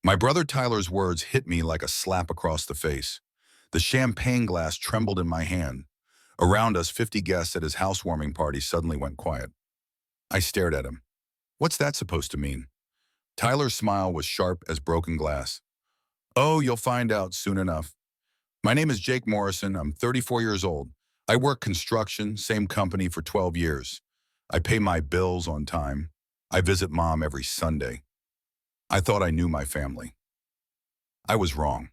My brother Tyler's words hit me like a slap across the face. The champagne glass trembled in my hand. Around us, 50 guests at his housewarming party suddenly went quiet. I stared at him. What's that supposed to mean? Tyler's smile was sharp as broken glass. Oh, you'll find out soon enough. My name is Jake Morrison. I'm 34 years old. I work construction, same company for 12 years. I pay my bills on time. I visit mom every Sunday. I thought I knew my family. I was wrong.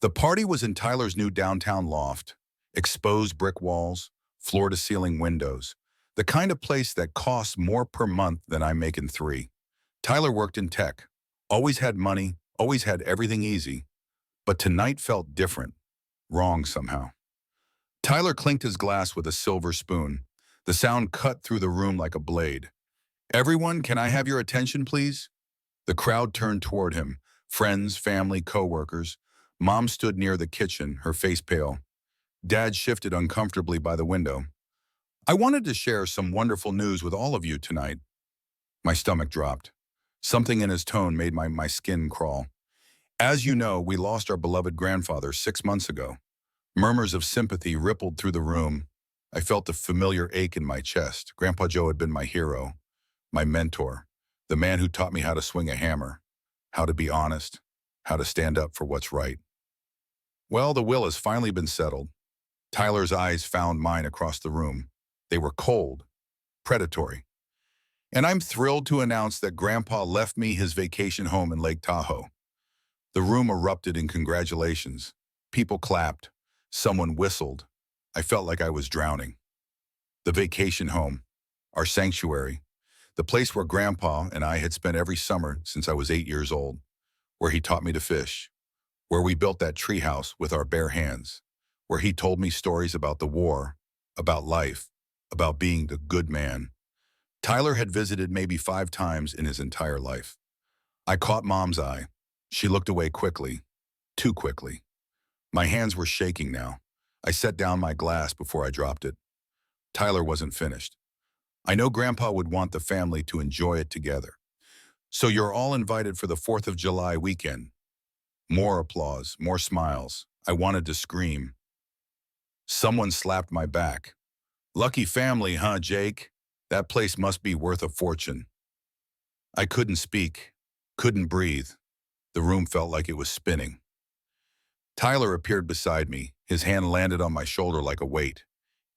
The party was in Tyler's new downtown loft, exposed brick walls, floor-to-ceiling windows, the kind of place that costs more per month than I make in 3. Tyler worked in tech, always had money, always had everything easy, but tonight felt different, wrong somehow. Tyler clinked his glass with a silver spoon. The sound cut through the room like a blade. Everyone, can I have your attention, please? The crowd turned toward him, friends, family, co-workers. Mom stood near the kitchen, her face pale. Dad shifted uncomfortably by the window. I wanted to share some wonderful news with all of you tonight. My stomach dropped. Something in his tone made my skin crawl. As you know, we lost our beloved grandfather 6 months ago. Murmurs of sympathy rippled through the room. I felt a familiar ache in my chest. Grandpa Joe had been my hero, my mentor, the man who taught me how to swing a hammer, how to be honest, how to stand up for what's right. Well, the will has finally been settled. Tyler's eyes found mine across the room. They were cold, predatory. And I'm thrilled to announce that Grandpa left me his vacation home in Lake Tahoe. The room erupted in congratulations. People clapped. Someone whistled. I felt like I was drowning. The vacation home, our sanctuary, the place where Grandpa and I had spent every summer since I was 8 years old, where he taught me to fish, where we built that treehouse with our bare hands, where he told me stories about the war, about life, about being the good man. Tyler had visited maybe 5 times in his entire life. I caught Mom's eye. She looked away quickly, too quickly. My hands were shaking now. I set down my glass before I dropped it. Tyler wasn't finished. I know Grandpa would want the family to enjoy it together. So you're all invited for the 4th of July weekend. More applause, more smiles. I wanted to scream. Someone slapped my back. Lucky family, huh, Jake? That place must be worth a fortune. I couldn't speak, couldn't breathe. The room felt like it was spinning. Tyler appeared beside me. His hand landed on my shoulder like a weight.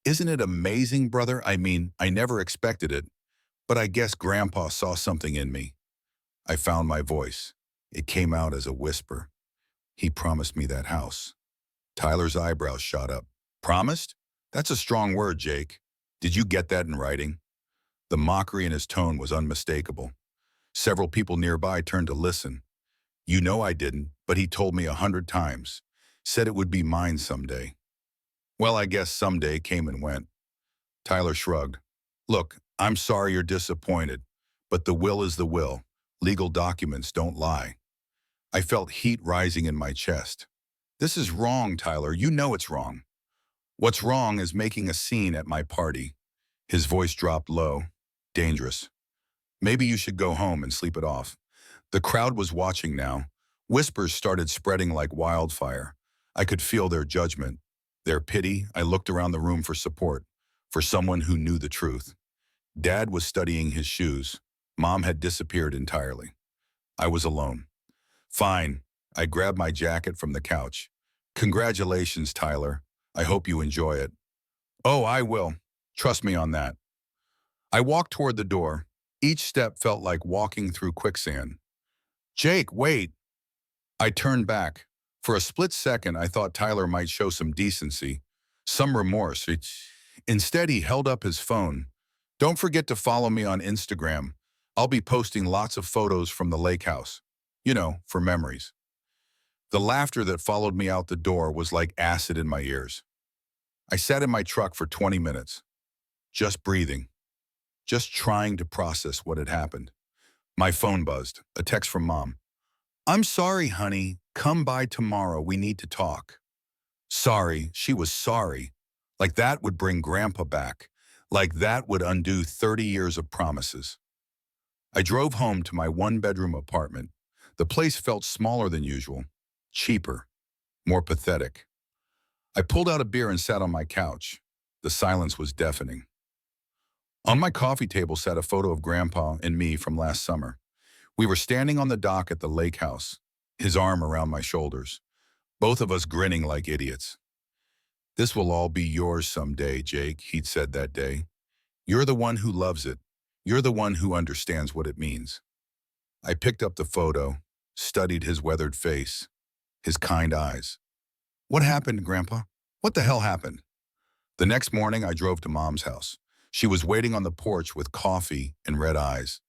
Isn't it amazing, brother? I mean, I never expected it, but I guess Grandpa saw something in me. I found my voice. It came out as a whisper. He promised me that house. Tyler's eyebrows shot up. Promised? That's a strong word, Jake. Did you get that in writing? The mockery in his tone was unmistakable. Several people nearby turned to listen. You know I didn't, but he told me 100 times. Said it would be mine someday. Well, I guess someday came and went. Tyler shrugged. Look, I'm sorry you're disappointed, but the will is the will. Legal documents don't lie. I felt heat rising in my chest. This is wrong, Tyler. You know it's wrong. What's wrong is making a scene at my party. His voice dropped low. Dangerous. Maybe you should go home and sleep it off. The crowd was watching now. Whispers started spreading like wildfire. I could feel their judgment, their pity. I looked around the room for support, for someone who knew the truth. Dad was studying his shoes. Mom had disappeared entirely. I was alone. Fine. I grabbed my jacket from the couch. Congratulations, Tyler. I hope you enjoy it. Oh, I will. Trust me on that. I walked toward the door. Each step felt like walking through quicksand. Jake, wait. I turned back. For a split second, I thought Tyler might show some decency, some remorse. Instead, he held up his phone. Don't forget to follow me on Instagram. I'll be posting lots of photos from the lake house. You know, for memories. The laughter that followed me out the door was like acid in my ears. I sat in my truck for 20 minutes, just breathing, just trying to process what had happened. My phone buzzed, a text from Mom. I'm sorry, honey. Come by tomorrow. We need to talk. Sorry. She was sorry. Like that would bring Grandpa back. Like that would undo 30 years of promises. I drove home to my 1-bedroom apartment. The place felt smaller than usual, cheaper, more pathetic. I pulled out a beer and sat on my couch. The silence was deafening. On my coffee table sat a photo of Grandpa and me from last summer. We were standing on the dock at the lake house, his arm around my shoulders, both of us grinning like idiots. "This will all be yours someday, Jake," he'd said that day. "You're the one who loves it. You're the one who understands what it means." I picked up the photo, studied his weathered face, his kind eyes. "What happened, Grandpa? What the hell happened?" The next morning, I drove to Mom's house. She was waiting on the porch with coffee and red eyes.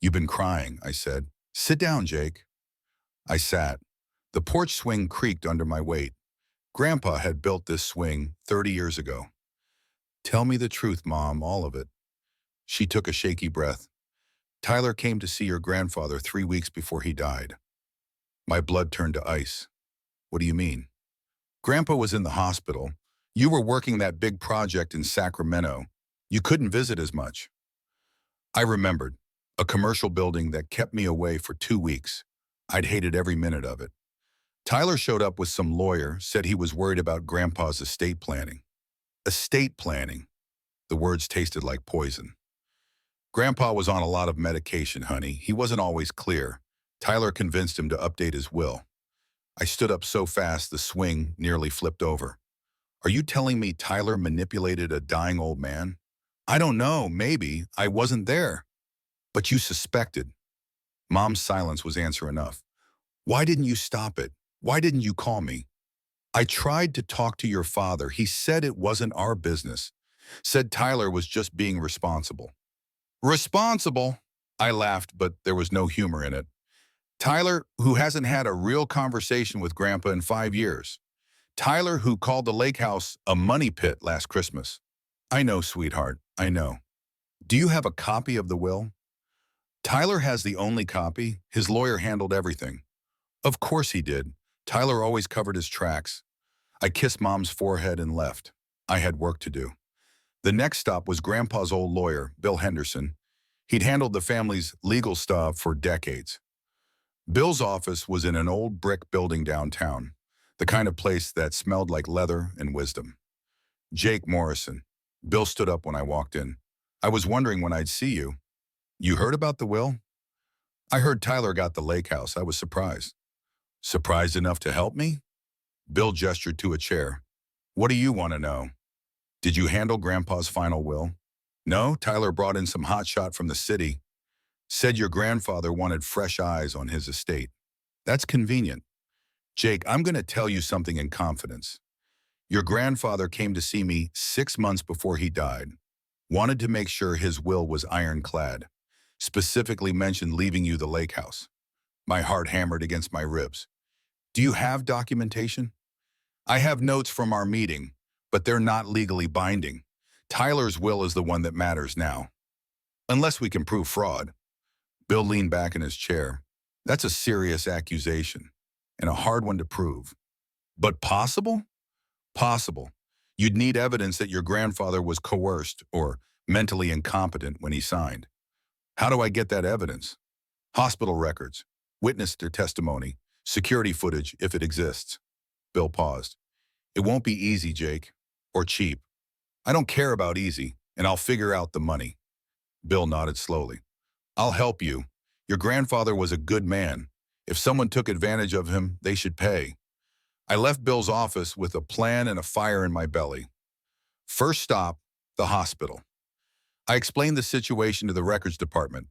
"You've been crying," I said. "Sit down, Jake." I sat. The porch swing creaked under my weight. Grandpa had built this swing 30 years ago. "Tell me the truth, Mom, all of it." She took a shaky breath. "Tyler came to see your grandfather 3 weeks before he died." My blood turned to ice. "What do you mean?" "Grandpa was in the hospital. You were working that big project in Sacramento. You couldn't visit as much." I remembered. A commercial building that kept me away for 2 weeks. I'd hated every minute of it. Tyler showed up with some lawyer, said he was worried about Grandpa's estate planning. Estate planning. The words tasted like poison. "Grandpa was on a lot of medication, honey. He wasn't always clear. Tyler convinced him to update his will." I stood up so fast the swing nearly flipped over. "Are you telling me Tyler manipulated a dying old man?" "I don't know, maybe. I wasn't there." "But you suspected." Mom's silence was answer enough. "Why didn't you stop it? Why didn't you call me?" "I tried to talk to your father. He said it wasn't our business. Said Tyler was just being responsible." "Responsible?" I laughed, but there was no humor in it. "Tyler, who hasn't had a real conversation with Grandpa in 5 years. Tyler, who called the lake house a money pit last Christmas." "I know, sweetheart, I know. Do you have a copy of the will?" "Tyler has the only copy. His lawyer handled everything." "Of course he did. Tyler always covered his tracks." I kissed Mom's forehead and left. I had work to do. The next stop was Grandpa's old lawyer, Bill Henderson. He'd handled the family's legal stuff for decades. Bill's office was in an old brick building downtown, the kind of place that smelled like leather and wisdom. "Jake Morrison." Bill stood up when I walked in. "I was wondering when I'd see you." "You heard about the will?" "I heard Tyler got the lake house. I was surprised." "Surprised enough to help me?" Bill gestured to a chair. "What do you want to know?" "Did you handle Grandpa's final will?" "No, Tyler brought in some hotshot from the city. Said your grandfather wanted fresh eyes on his estate." "That's convenient." "Jake, I'm going to tell you something in confidence. Your grandfather came to see me 6 months before he died. Wanted to make sure his will was ironclad. Specifically mentioned leaving you the lake house." My heart hammered against my ribs. "Do you have documentation?" "I have notes from our meeting, but they're not legally binding. Tyler's will is the one that matters now. Unless we can prove fraud." Bill leaned back in his chair. "That's a serious accusation, and a hard one to prove." "But possible?" "Possible. You'd need evidence that your grandfather was coerced or mentally incompetent when he signed." "How do I get that evidence?" "Hospital records, witness their testimony, security footage if it exists." Bill paused. "It won't be easy, Jake, or cheap. I don't care about easy, and I'll figure out the money." Bill nodded slowly. "I'll help you. Your grandfather was a good man. If someone took advantage of him, they should pay." I left Bill's office with a plan and a fire in my belly. First stop, the hospital. I explained the situation to the records department.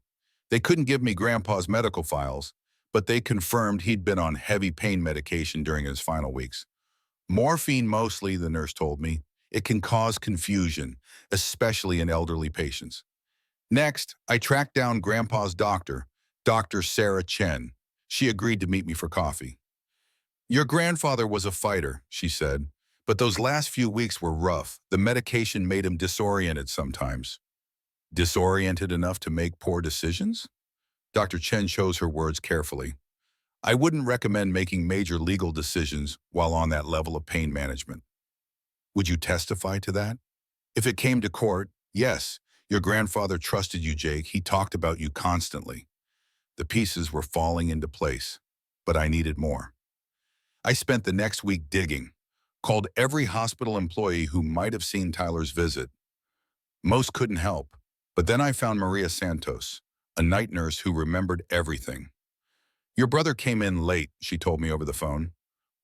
They couldn't give me Grandpa's medical files, but they confirmed he'd been on heavy pain medication during his final weeks. "Morphine mostly," the nurse told me. "It can cause confusion, especially in elderly patients." Next, I tracked down Grandpa's doctor, Dr. Sarah Chen. She agreed to meet me for coffee. "Your grandfather was a fighter," she said, "but those last few weeks were rough. The medication made him disoriented sometimes." "Disoriented enough to make poor decisions?" Dr. Chen chose her words carefully. "I wouldn't recommend making major legal decisions while on that level of pain management." "Would you testify to that?" "If it came to court, yes. Your grandfather trusted you, Jake. He talked about you constantly." The pieces were falling into place. but I needed more. I spent the next week digging, called every hospital employee who might have seen Tyler's visit. Most couldn't help, but then I found Maria Santos, a night nurse who remembered everything. Your brother came in late, she told me over the phone,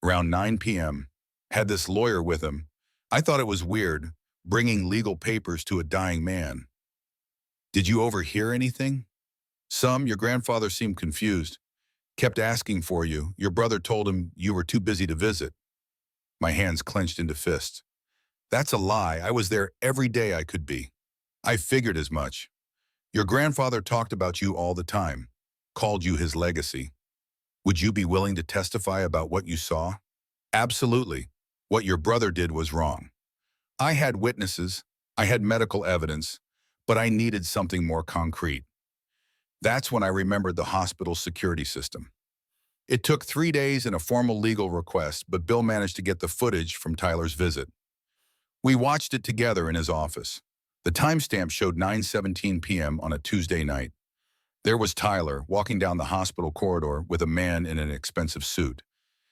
around 9 p.m., had this lawyer with him. I thought it was weird, bringing legal papers to a dying man. Did you overhear anything? Your grandfather seemed confused, kept asking for you. Your brother told him you were too busy to visit. My hands clenched into fists. That's a lie. I was there every day I could be. I figured as much. Your grandfather talked about you all the time, called you his legacy. Would you be willing to testify about what you saw? Absolutely. What your brother did was wrong. I had witnesses, I had medical evidence, but I needed something more concrete. That's when I remembered the hospital's security system. It took 3 days and a formal legal request, but Bill managed to get the footage from Tyler's visit. We watched it together in his office. The timestamp showed 9:17 p.m. on a Tuesday night. There was Tyler walking down the hospital corridor with a man in an expensive suit.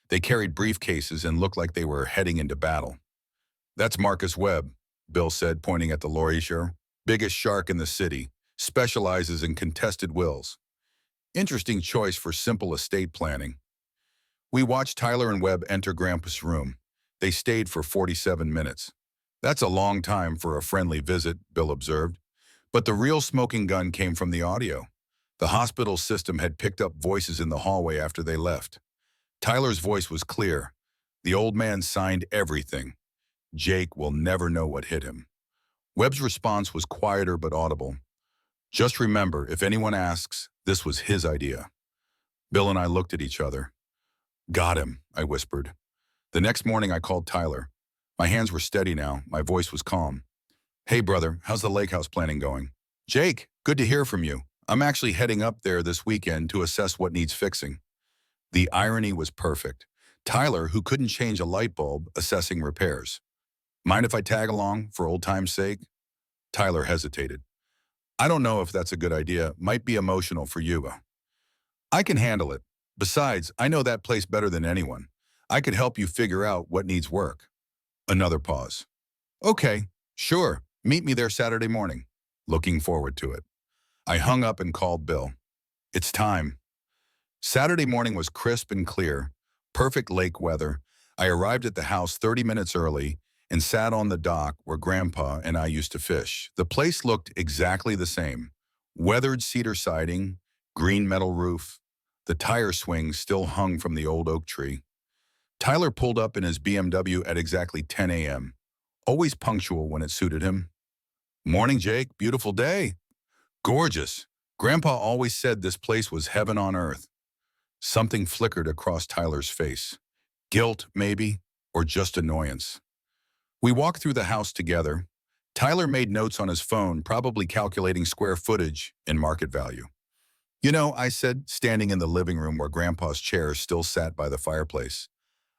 They carried briefcases and looked like they were heading into battle. That's Marcus Webb, Bill said, pointing at the Laurier. Biggest shark in the city, specializes in contested wills. Interesting choice for simple estate planning. We watched Tyler and Webb enter Grandpa's room. They stayed for 47 minutes. That's a long time for a friendly visit, Bill observed. But the real smoking gun came from the audio. The hospital system had picked up voices in the hallway after they left. Tyler's voice was clear. The old man signed everything. Jake will never know what hit him. Webb's response was quieter but audible. Just remember, if anyone asks, this was his idea. Bill and I looked at each other. Got him, I whispered. The next morning I called Tyler. My hands were steady now, my voice was calm. Hey brother, how's the lake house planning going? Jake, good to hear from you. I'm actually heading up there this weekend to assess what needs fixing. The irony was perfect. Tyler, who couldn't change a light bulb, assessing repairs. Mind if I tag along, for old time's sake? Tyler hesitated. I don't know if that's a good idea. Might be emotional for you. I can handle it. Besides, I know that place better than anyone. I could help you figure out what needs work. Another pause. Okay, sure. Meet me there Saturday morning. Looking forward to it. I hung up and called Bill. It's time. Saturday morning was crisp and clear. Perfect lake weather. I arrived at the house 30 minutes early and sat on the dock where Grandpa and I used to fish. The place looked exactly the same. Weathered cedar siding, green metal roof. The tire swings still hung from the old oak tree. Tyler pulled up in his BMW at exactly 10 a.m., always punctual when it suited him. Morning, Jake. Beautiful day. Gorgeous. Grandpa always said this place was heaven on earth. Something flickered across Tyler's face. Guilt, maybe, or just annoyance. We walked through the house together. Tyler made notes on his phone, probably calculating square footage and market value. You know, I said, standing in the living room where Grandpa's chair still sat by the fireplace,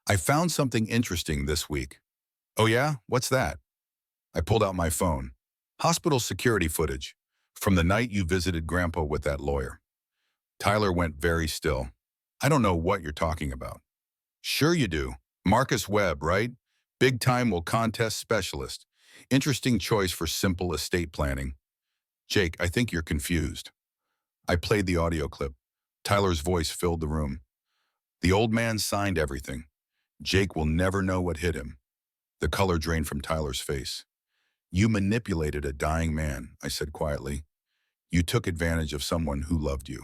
I found something interesting this week. Oh yeah? What's that? I pulled out my phone. Hospital security footage from the night you visited Grandpa with that lawyer. Tyler went very still. I don't know what you're talking about. Sure you do. Marcus Webb, right? Big-time will contest specialist. Interesting choice for simple estate planning. Jake, I think you're confused. I played the audio clip. Tyler's voice filled the room. The old man signed everything. Jake will never know what hit him. The color drained from Tyler's face. You manipulated a dying man, I said quietly. You took advantage of someone who loved you.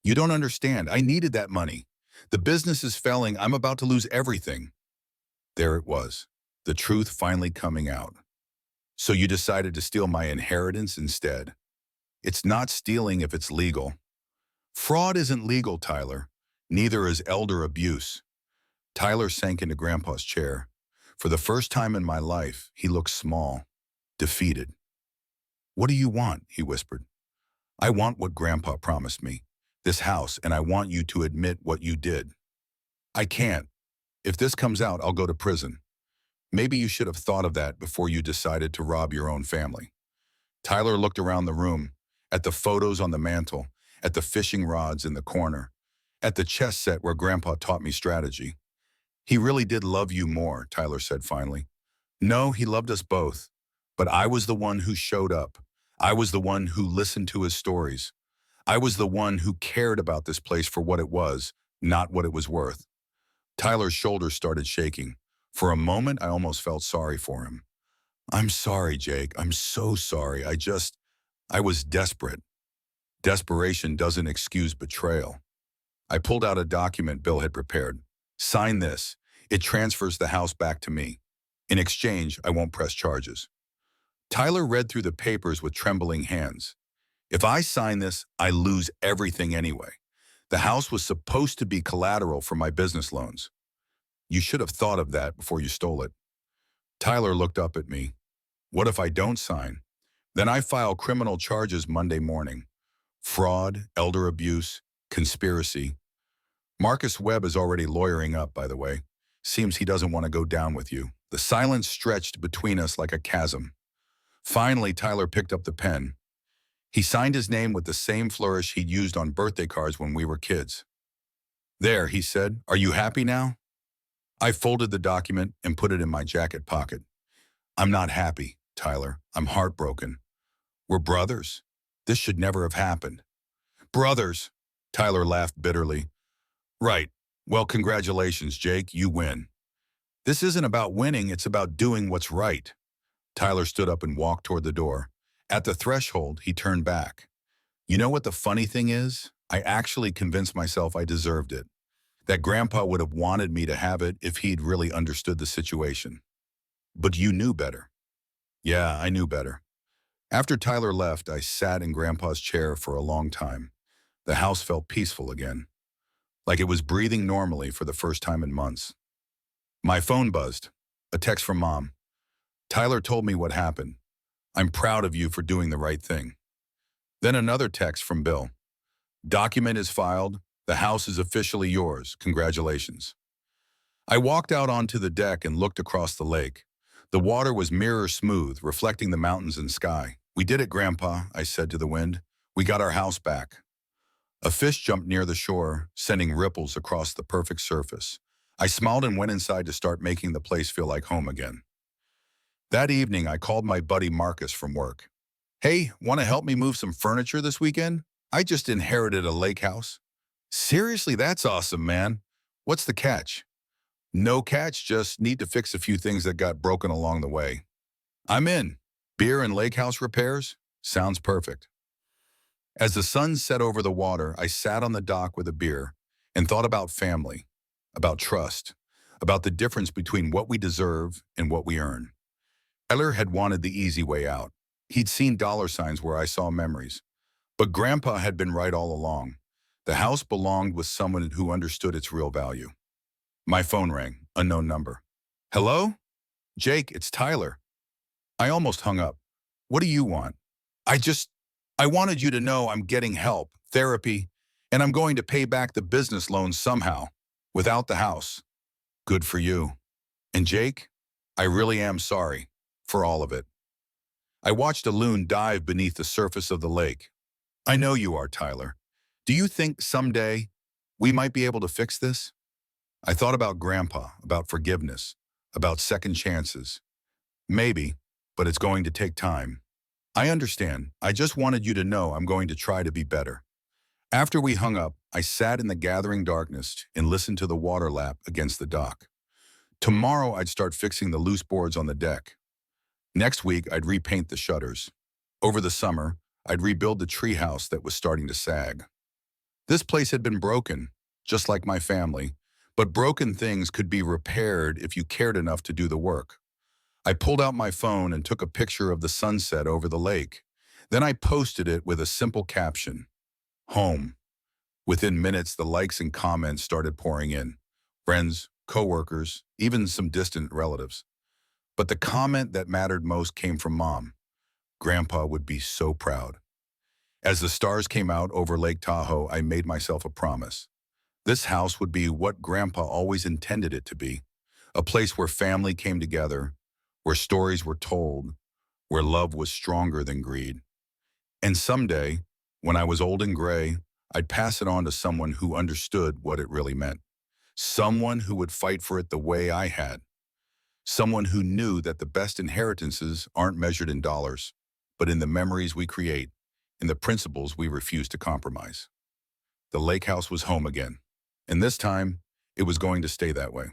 You don't understand. I needed that money. The business is failing. I'm about to lose everything. There it was, the truth finally coming out. So you decided to steal my inheritance instead. It's not stealing if it's legal. Fraud isn't legal, Tyler. Neither is elder abuse. Tyler sank into Grandpa's chair. For the first time in my life, he looked small, defeated. What do you want? He whispered. I want what Grandpa promised me, this house, and I want you to admit what you did. I can't. If this comes out, I'll go to prison. Maybe you should have thought of that before you decided to rob your own family. Tyler looked around the room, at the photos on the mantle, at the fishing rods in the corner. At the chess set where Grandpa taught me strategy. He really did love you more, Tyler said finally. No, he loved us both. But I was the one who showed up. I was the one who listened to his stories. I was the one who cared about this place for what it was, not what it was worth. Tyler's shoulders started shaking. For a moment, I almost felt sorry for him. I'm sorry, Jake. I'm so sorry. I was desperate. Desperation doesn't excuse betrayal. I pulled out a document Bill had prepared. Sign this. It transfers the house back to me. In exchange, I won't press charges. Tyler read through the papers with trembling hands. If I sign this, I lose everything anyway. The house was supposed to be collateral for my business loans. You should have thought of that before you stole it. Tyler looked up at me. What if I don't sign? Then I file criminal charges Monday morning. Fraud, elder abuse, conspiracy. Marcus Webb is already lawyering up, by the way. Seems he doesn't want to go down with you. The silence stretched between us like a chasm. Finally, Tyler picked up the pen. He signed his name with the same flourish he'd used on birthday cards when we were kids. There, he said, are you happy now? I folded the document and put it in my jacket pocket. I'm not happy, Tyler. I'm heartbroken. We're brothers. This should never have happened. Brothers, Tyler laughed bitterly. Right. Well, congratulations, Jake. You win. This isn't about winning. It's about doing what's right. Tyler stood up and walked toward the door. At the threshold, he turned back. You know what the funny thing is? I actually convinced myself I deserved it. That Grandpa would have wanted me to have it if he'd really understood the situation. But you knew better. Yeah, I knew better. After Tyler left, I sat in Grandpa's chair for a long time. The house felt peaceful again, like it was breathing normally for the first time in months. My phone buzzed. A text from Mom. Tyler told me what happened. I'm proud of you for doing the right thing. Then another text from Bill. Document is filed. The house is officially yours. Congratulations. I walked out onto the deck and looked across the lake. The water was mirror smooth, reflecting the mountains and sky. We did it, Grandpa, I said to the wind. We got our house back. A fish jumped near the shore, sending ripples across the perfect surface. I smiled and went inside to start making the place feel like home again. That evening, I called my buddy Marcus from work. Hey, want to help me move some furniture this weekend? I just inherited a lake house. Seriously, that's awesome, man. What's the catch? No catch, just need to fix a few things that got broken along the way. I'm in. Beer and lake house repairs? Sounds perfect. As the sun set over the water, I sat on the dock with a beer and thought about family, about trust, about the difference between what we deserve and what we earn. Tyler had wanted the easy way out. He'd seen dollar signs where I saw memories. But Grandpa had been right all along. The house belonged with someone who understood its real value. My phone rang, unknown number. Hello? Jake, it's Tyler. I almost hung up. What do you want? I wanted you to know I'm getting help, therapy, and I'm going to pay back the business loans somehow, without the house. Good for you. And Jake, I really am sorry for all of it. I watched a loon dive beneath the surface of the lake. I know you are, Tyler. Do you think someday we might be able to fix this? I thought about Grandpa, about forgiveness, about second chances. Maybe, but it's going to take time. I understand. I just wanted you to know I'm going to try to be better. After we hung up, I sat in the gathering darkness and listened to the water lap against the dock. Tomorrow, I'd start fixing the loose boards on the deck. Next week, I'd repaint the shutters. Over the summer, I'd rebuild the treehouse that was starting to sag. This place had been broken, just like my family, but broken things could be repaired if you cared enough to do the work. I pulled out my phone and took a picture of the sunset over the lake. Then I posted it with a simple caption, Home. Within minutes, the likes and comments started pouring in. Friends, coworkers, even some distant relatives. But the comment that mattered most came from Mom. Grandpa would be so proud. As the stars came out over Lake Tahoe, I made myself a promise. This house would be what Grandpa always intended it to be, a place where family came together, where stories were told, where love was stronger than greed. And someday, when I was old and gray, I'd pass it on to someone who understood what it really meant. Someone who would fight for it the way I had. Someone who knew that the best inheritances aren't measured in dollars, but in the memories we create, in the principles we refuse to compromise. The lake house was home again. And this time, it was going to stay that way.